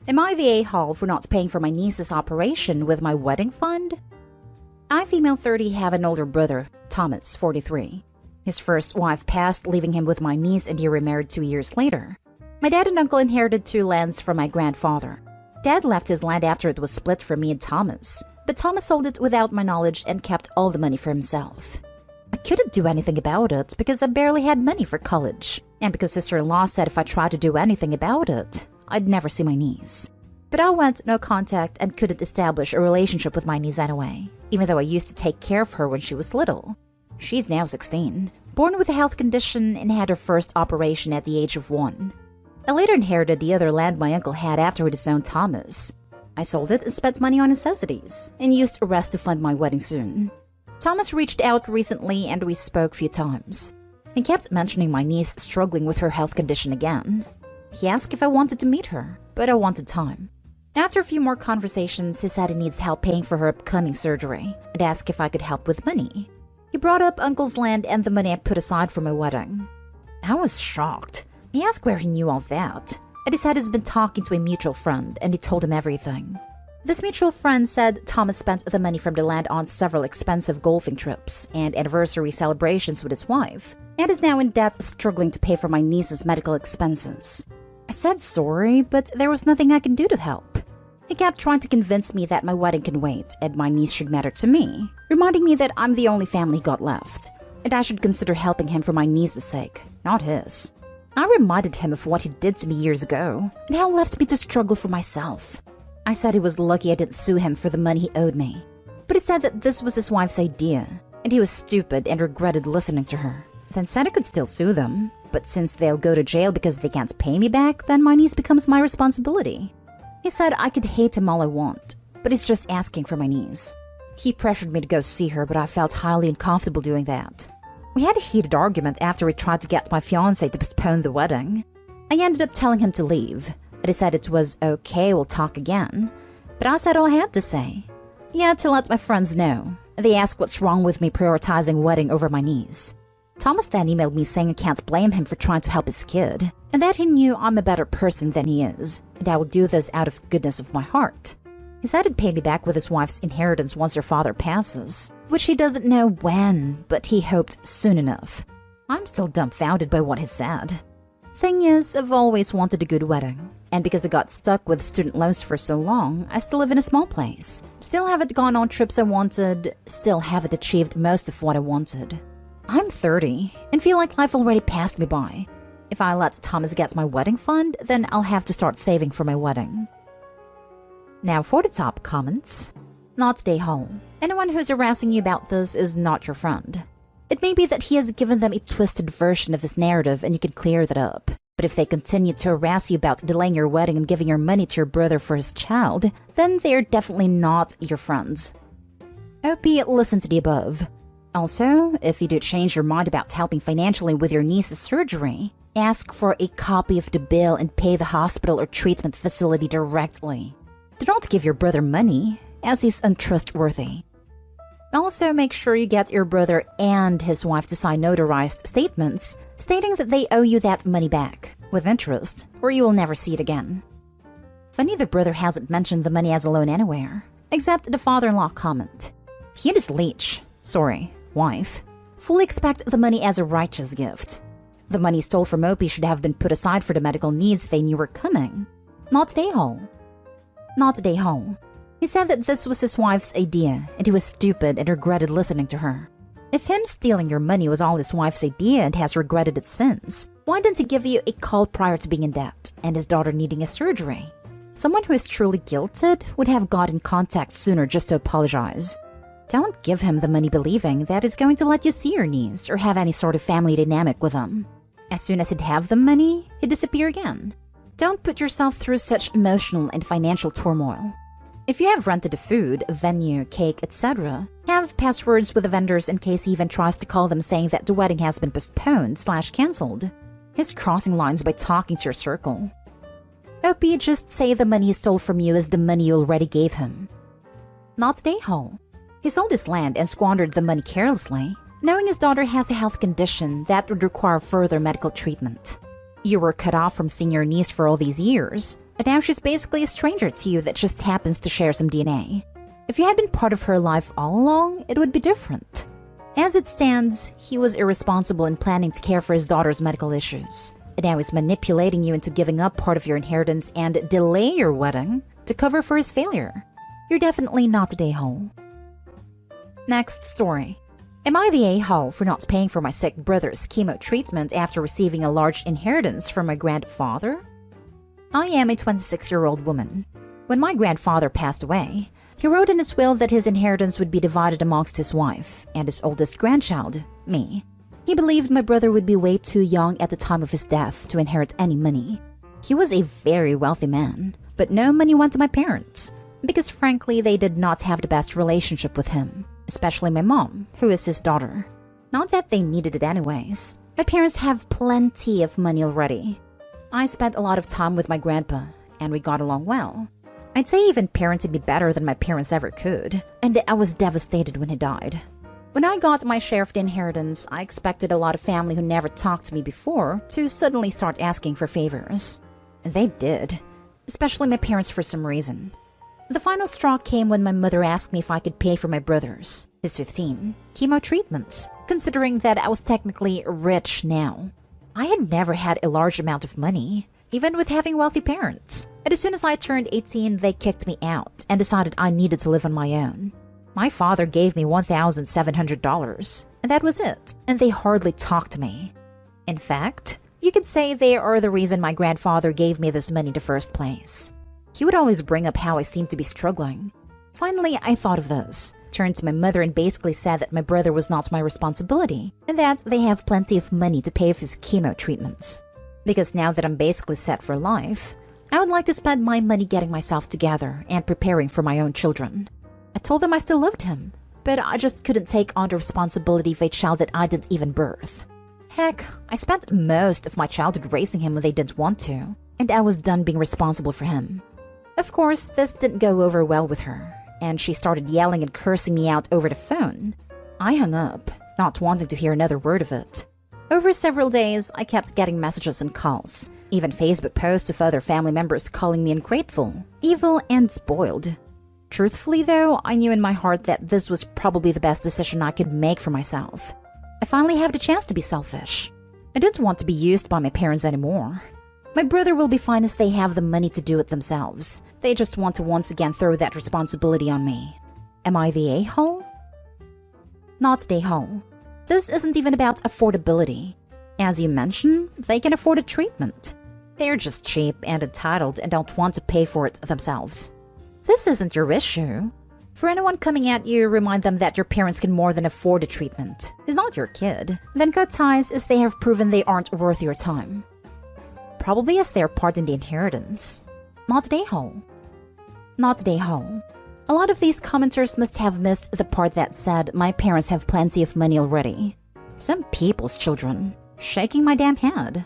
Am I the a-hole for not paying for my niece's operation with my wedding fund? I, female 30, have an older brother, Thomas, 43. His first wife passed, leaving him with my niece, and he remarried 2 years later. My dad and uncle inherited 2 lands from my grandfather. Dad left his land after it was split for me and Thomas, but Thomas sold it without my knowledge and kept all the money for himself. I couldn't do anything about it because I barely had money for college, and because sister-in-law said if I tried to do anything about it, I'd never see my niece. But I went no contact and couldn't establish a relationship with my niece anyway, even though I used to take care of her when she was little. She's now 16, born with a health condition, and had her first operation at the age of 1. I later inherited the other land my uncle had after he disowned Thomas. I sold it and spent money on necessities, and used the rest to fund my wedding soon. Thomas reached out recently and we spoke a few times. He kept mentioning my niece struggling with her health condition again. He asked if I wanted to meet her, but I wanted time. After a few more conversations, he said he needs help paying for her upcoming surgery, and asked if I could help with money. He brought up uncle's land and the money I put aside for my wedding. I was shocked. He asked where he knew all that, and he said he's been talking to a mutual friend, and he told him everything. This mutual friend said Thomas spent the money from the land on several expensive golfing trips and anniversary celebrations with his wife, and is now in debt, struggling to pay for my niece's medical expenses. I said sorry, but there was nothing I can do to help. He kept trying to convince me that my wedding can wait and my niece should matter to me, reminding me that I'm the only family he got left, and I should consider helping him for my niece's sake, not his. I reminded him of what he did to me years ago, and how he left me to struggle for myself. I said he was lucky I didn't sue him for the money he owed me, but he said that this was his wife's idea, and he was stupid and regretted listening to her. Then said I could still sue them, but since they'll go to jail because they can't pay me back, then my niece becomes my responsibility. He said I could hate him all I want, but he's just asking for my niece. He pressured me to go see her, but I felt highly uncomfortable doing that. We had a heated argument after he tried to get my fiancé to postpone the wedding. I ended up telling him to leave, but he said it was okay, we'll talk again. But I said all I had to say. He had to let my friends know. They asked what's wrong with me prioritizing wedding over my niece. Thomas then emailed me saying I can't blame him for trying to help his kid, and that he knew I'm a better person than he is, and I will do this out of goodness of my heart. He said he'd pay me back with his wife's inheritance once her father passes, which he doesn't know when, but he hoped soon enough. I'm still dumbfounded by what he said. Thing is, I've always wanted a good wedding, and because I got stuck with student loans for so long, I still live in a small place, still haven't gone on trips I wanted, still haven't achieved most of what I wanted. I'm 30 and feel like life already passed me by. If I let Thomas get my wedding fund, then I'll have to start saving for my wedding. Now for the top comments. Not stay home. Anyone who's harassing you about this is not your friend. It may be that he has given them a twisted version of his narrative and you can clear that up. But if they continue to harass you about delaying your wedding and giving your money to your brother for his child, then they are definitely not your friends. OP, listen to the above. Also, if you do change your mind about helping financially with your niece's surgery, ask for a copy of the bill and pay the hospital or treatment facility directly. Do not give your brother money, as he's untrustworthy. Also, make sure you get your brother and his wife to sign notarized statements stating that they owe you that money back, with interest, or you will never see it again. Funny the brother hasn't mentioned the money as a loan anywhere, except the father-in-law comment. He and his wife, fully expect the money as a righteous gift. The money stole from Opie should have been put aside for the medical needs they knew were coming. Not Day-Hole. Not Day-Hole. He said that this was his wife's idea, and he was stupid and regretted listening to her. If him stealing your money was all his wife's idea and has regretted it since, why didn't he give you a call prior to being in debt and his daughter needing a surgery? Someone who is truly guilted would have got in contact sooner just to apologize. Don't give him the money believing that he's going to let you see your niece or have any sort of family dynamic with him. As soon as he'd have the money, he'd disappear again. Don't put yourself through such emotional and financial turmoil. If you have rented the food, venue, cake, etc., have passwords with the vendors in case he even tries to call them saying that the wedding has been postponed/cancelled. He's crossing lines by talking to your circle. OP, just say the money he stole from you is the money you already gave him. Not Day-Hole. He sold his land and squandered the money carelessly, knowing his daughter has a health condition that would require further medical treatment. You were cut off from seeing your niece for all these years, And now she's basically a stranger to you that just happens to share some DNA. If you had been part of her life all along, it would be different. As it stands, he was irresponsible in planning to care for his daughter's medical issues. And now he's manipulating you into giving up part of your inheritance and delay your wedding to cover for his failure. You're definitely not a a-hole. Next story. Am I the a-hole for not paying for my sick brother's chemo treatment after receiving a large inheritance from my grandfather? I am a 26-year-old woman. When my grandfather passed away, he wrote in his will that his inheritance would be divided amongst his wife and his oldest grandchild, me. He believed my brother would be way too young at the time of his death to inherit any money. He was a very wealthy man, but no money went to my parents, because frankly they did not have the best relationship with him, especially my mom, who is his daughter. Not that they needed it anyways. My parents have plenty of money already. I spent a lot of time with my grandpa, and we got along well. I'd say even parented me better than my parents ever could, and I was devastated when he died. When I got my share of the inheritance, I expected a lot of family who never talked to me before to suddenly start asking for favors. And they did, especially my parents for some reason. The final straw came when my mother asked me if I could pay for my brother's, his 15, chemo treatments, considering that I was technically rich now. I had never had a large amount of money, even with having wealthy parents. And as soon as I turned 18, they kicked me out and decided I needed to live on my own. My father gave me $1,700, and that was it, and they hardly talked to me. In fact, you could say they are the reason my grandfather gave me this money in the first place. He would always bring up how I seemed to be struggling. Finally, I thought of this, turned to my mother and basically said that my brother was not my responsibility, and that they have plenty of money to pay for his chemo treatments. Because now that I'm basically set for life, I would like to spend my money getting myself together and preparing for my own children. I told them I still loved him, but I just couldn't take on the responsibility of a child that I didn't even birth. Heck, I spent most of my childhood raising him when they didn't want to, and I was done being responsible for him. Of course, this didn't go over well with her, and she started yelling and cursing me out over the phone. I hung up, not wanting to hear another word of it. Over several days, I kept getting messages and calls, even Facebook posts of other family members calling me ungrateful, evil, and spoiled. Truthfully though, I knew in my heart that this was probably the best decision I could make for myself. I finally have the chance to be selfish. I didn't want to be used by my parents anymore. My brother will be fine as they have the money to do it themselves. They just want to once again throw that responsibility on me. Am I the a-hole? Not the a-hole. This isn't even about affordability. As you mentioned, they can afford a treatment. They're just cheap and entitled and don't want to pay for it themselves. This isn't your issue. For anyone coming at you, remind them that your parents can more than afford a treatment. It's not your kid. Then cut ties as they have proven they aren't worth your time. Probably as they're part in the inheritance. Not the a-hole. Not the a-hole. A lot of these commenters must have missed the part that said my parents have plenty of money already. Some people's children. Shaking my damn head.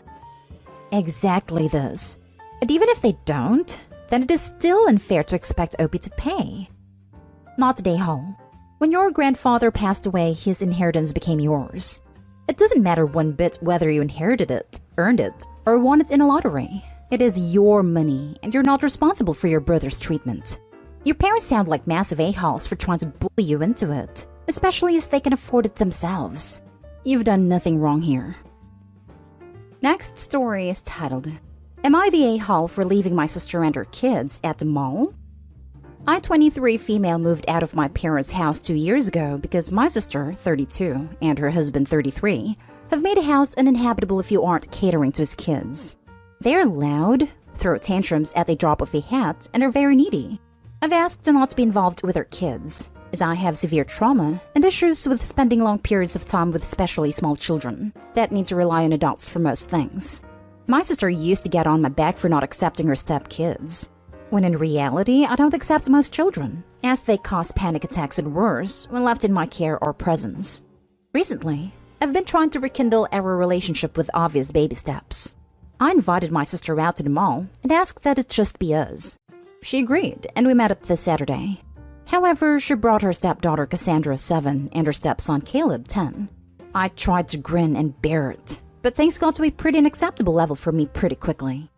Exactly this. And even if they don't, then it is still unfair to expect Opie to pay. Not the a-hole. When your grandfather passed away, his inheritance became yours. It doesn't matter one bit whether you inherited it, earned it, or won it in a lottery. It is your money, and you're not responsible for your brother's treatment. Your parents sound like massive a-holes for trying to bully you into it, especially as they can afford it themselves. You've done nothing wrong here. Next story is titled, Am I the a-hole for leaving my sister and her kids at the mall? I, 23 female, moved out of my parents' house 2 years ago because my sister, 32, and her husband, 33, have made a house uninhabitable if you aren't catering to his kids. They're loud, throw tantrums at a drop of a hat, and are very needy. I've asked to not be involved with their kids, as I have severe trauma and issues with spending long periods of time with especially small children that need to rely on adults for most things. My sister used to get on my back for not accepting her stepkids, when in reality I don't accept most children, as they cause panic attacks and worse when left in my care or presence. Recently, I've been trying to rekindle our relationship with obvious baby steps. I invited my sister out to the mall and asked that it just be us. She agreed, and we met up this Saturday. However, she brought her stepdaughter Cassandra, 7, and her stepson Caleb, 10. I tried to grin and bear it, but things got to a pretty unacceptable level for me pretty quickly.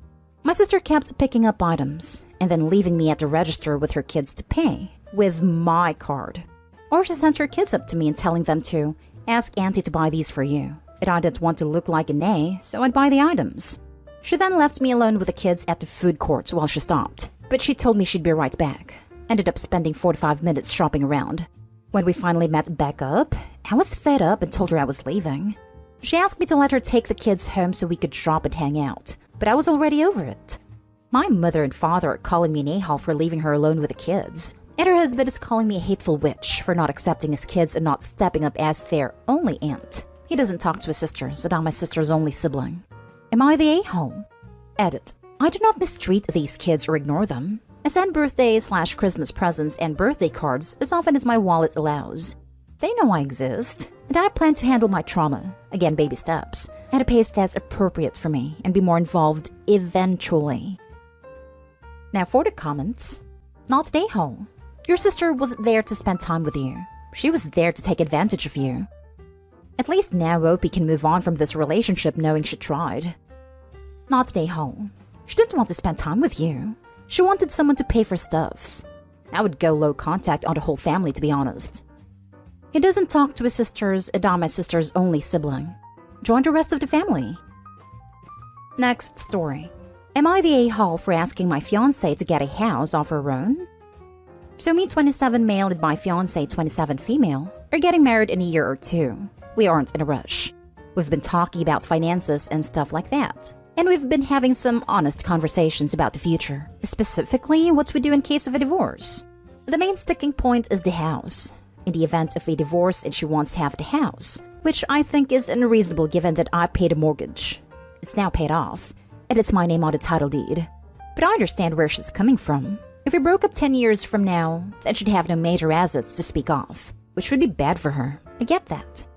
My sister kept picking up items and then leaving me at the register with her kids to pay with my card. Or she sent her kids up to me and telling them to ask Auntie to buy these for you. And I didn't want to look like an A, so I'd buy the items. She then left me alone with the kids at the food court while she stopped, but she told me she'd be right back. Ended up spending 45 minutes shopping around. When we finally met back up, I was fed up and told her I was leaving. She asked me to let her take the kids home so we could shop and hang out, but I was already over it. My mother and father are calling me an a-hole for leaving her alone with the kids, and her husband is calling me a hateful witch for not accepting his kids and not stepping up as their only aunt. He doesn't talk to his sisters, and I'm my sister's only sibling. Am I the a-hole? Edit. I do not mistreat these kids or ignore them. I send birthday/Christmas presents and birthday cards as often as my wallet allows. They know I exist, and I plan to handle my trauma, again baby steps, at a pace that's appropriate for me and be more involved eventually. Now for the comments. Not an a-hole. Your sister wasn't there to spend time with you. She was there to take advantage of you. At least now Opie can move on from this relationship knowing she tried. Not an a-hole. She didn't want to spend time with you. She wanted someone to pay for stuffs. I would go low contact on the whole family, to be honest. He doesn't talk to his sisters, and I'm my sister's only sibling. Join the rest of the family. Next story. Am I the a-hole for asking my fiancé to get a house of her own? So me 27 male and my fiancé 27 female are getting married in a year or two. We aren't in a rush. We've been talking about finances and stuff like that. And we've been having some honest conversations about the future, specifically what we do in case of a divorce. The main sticking point is the house. In the event of a divorce and she wants half the house, which I think is unreasonable given that I paid a mortgage. It's now paid off, and it's my name on the title deed. But I understand where she's coming from. If we broke up 10 years from now, then she'd have no major assets to speak of, which would be bad for her. I get that.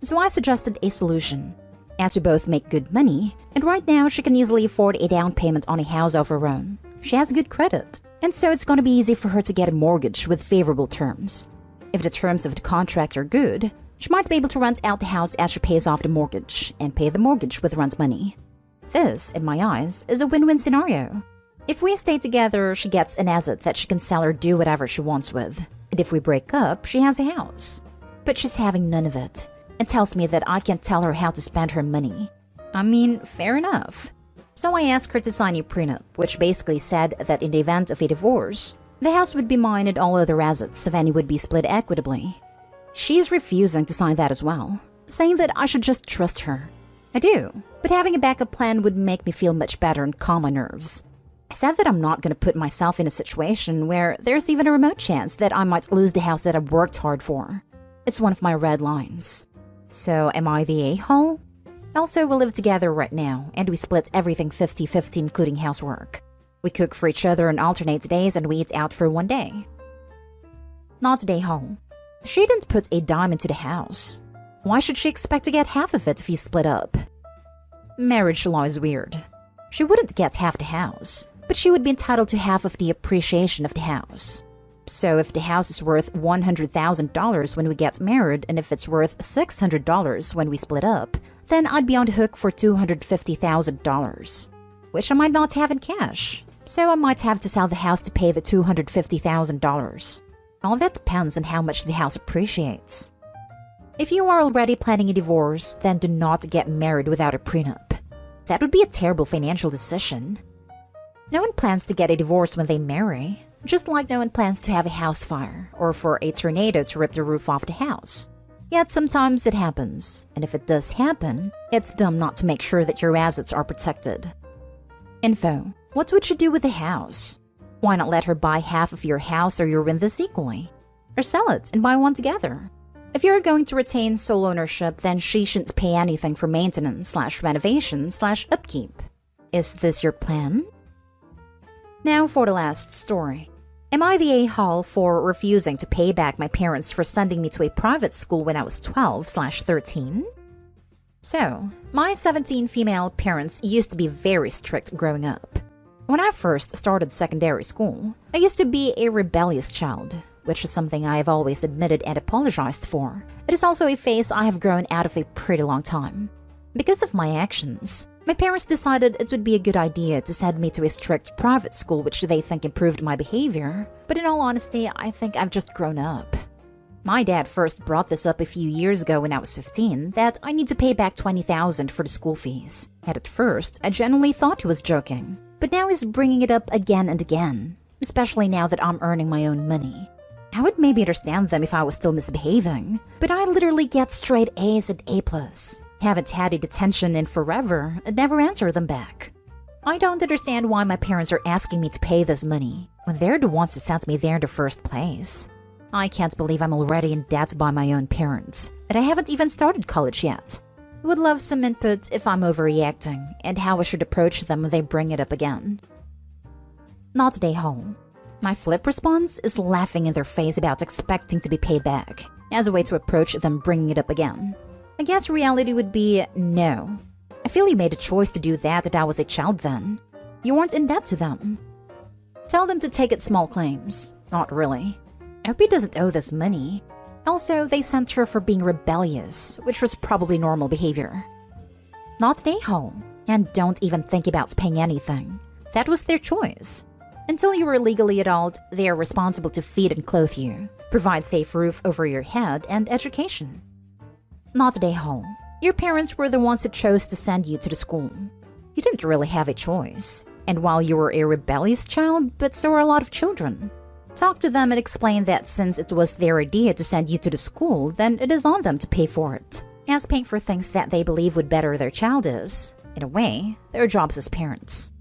So I suggested a solution. As we both make good money, and right now she can easily afford a down payment on a house of her own. She has good credit, and so it's going to be easy for her to get a mortgage with favorable terms. If the terms of the contract are good, she might be able to rent out the house as she pays off the mortgage, and pay the mortgage with rent money. This, in my eyes, is a win-win scenario. If we stay together, she gets an asset that she can sell or do whatever she wants with. And if we break up, she has a house. But she's having none of it, and tells me that I can't tell her how to spend her money. I mean, fair enough. So I asked her to sign a prenup, which basically said that in the event of a divorce, the house would be mine and all other assets of any would be split equitably. She's refusing to sign that as well, saying that I should just trust her. I do, but having a backup plan would make me feel much better and calm my nerves. I said that I'm not going to put myself in a situation where there's even a remote chance that I might lose the house that I've worked hard for. It's one of my red lines. So am I the a-hole? Also, we live together right now, and we split everything 50-50 including housework. We cook for each other on alternate days and we eat out for one day. Not the a-hole. She didn't put a dime into the house. Why should she expect to get half of it if you split up? Marriage law is weird. She wouldn't get half the house, but she would be entitled to half of the appreciation of the house. So if the house is worth $100,000 when we get married and if it's worth $600 when we split up, then I'd be on the hook for $250,000, which I might not have in cash. So I might have to sell the house to pay the $250,000. All that depends on how much the house appreciates. If you are already planning a divorce, then do not get married without a prenup. That would be a terrible financial decision. No one plans to get a divorce when they marry, just like no one plans to have a house fire or for a tornado to rip the roof off the house. Yet sometimes it happens, and if it does happen, it's dumb not to make sure that your assets are protected. Info. What would you do with the house? Why not let her buy half of your house or you win this equally? Or sell it and buy one together? If you're going to retain sole ownership, then she shouldn't pay anything for maintenance/renovation/upkeep. Is this your plan? Now for the last story. Am I the a-hole for refusing to pay back my parents for sending me to a private school when I was 12/13? So, my 17 female parents used to be very strict growing up. When I first started secondary school, I used to be a rebellious child, which is something I have always admitted and apologized for. It is also a phase I have grown out of a pretty long time. Because of my actions, My parents decided it would be a good idea to send me to a strict private school which they think improved my behavior, but in all honesty, I think I've just grown up. My dad first brought this up a few years ago when I was 15, that I need to pay back $20,000 for the school fees. And at first, I genuinely thought he was joking. But now he's bringing it up again and again, especially now that I'm earning my own money. I would maybe understand them if I was still misbehaving, but I literally get straight A's and A+. Haven't had a detention in forever and never answer them back. I don't understand why my parents are asking me to pay this money, when they're the ones that sent me there in the first place. I can't believe I'm already in debt by my own parents, and I haven't even started college yet. Would love some input if I'm overreacting, and how I should approach them when they bring it up again. Not today, home. My flip response is laughing in their face about expecting to be paid back, as a way to approach them bringing it up again. I guess reality would be no. I feel you made a choice to do that I was a child then. You weren't in debt to them. Tell them to take it small claims. Not really. I hope he doesn't owe this money. Also, they sent her for being rebellious, which was probably normal behavior. Not today, home. And don't even think about paying anything. That was their choice. Until you were legally adult, they are responsible to feed and clothe you, provide safe roof over your head, and education. Not today, home. Your parents were the ones who chose to send you to the school. You didn't really have a choice. And while you were a rebellious child, but so were a lot of children. Talk to them and explain that since it was their idea to send you to the school, then it is on them to pay for it. As paying for things that they believe would better their child is, in a way, their jobs as parents.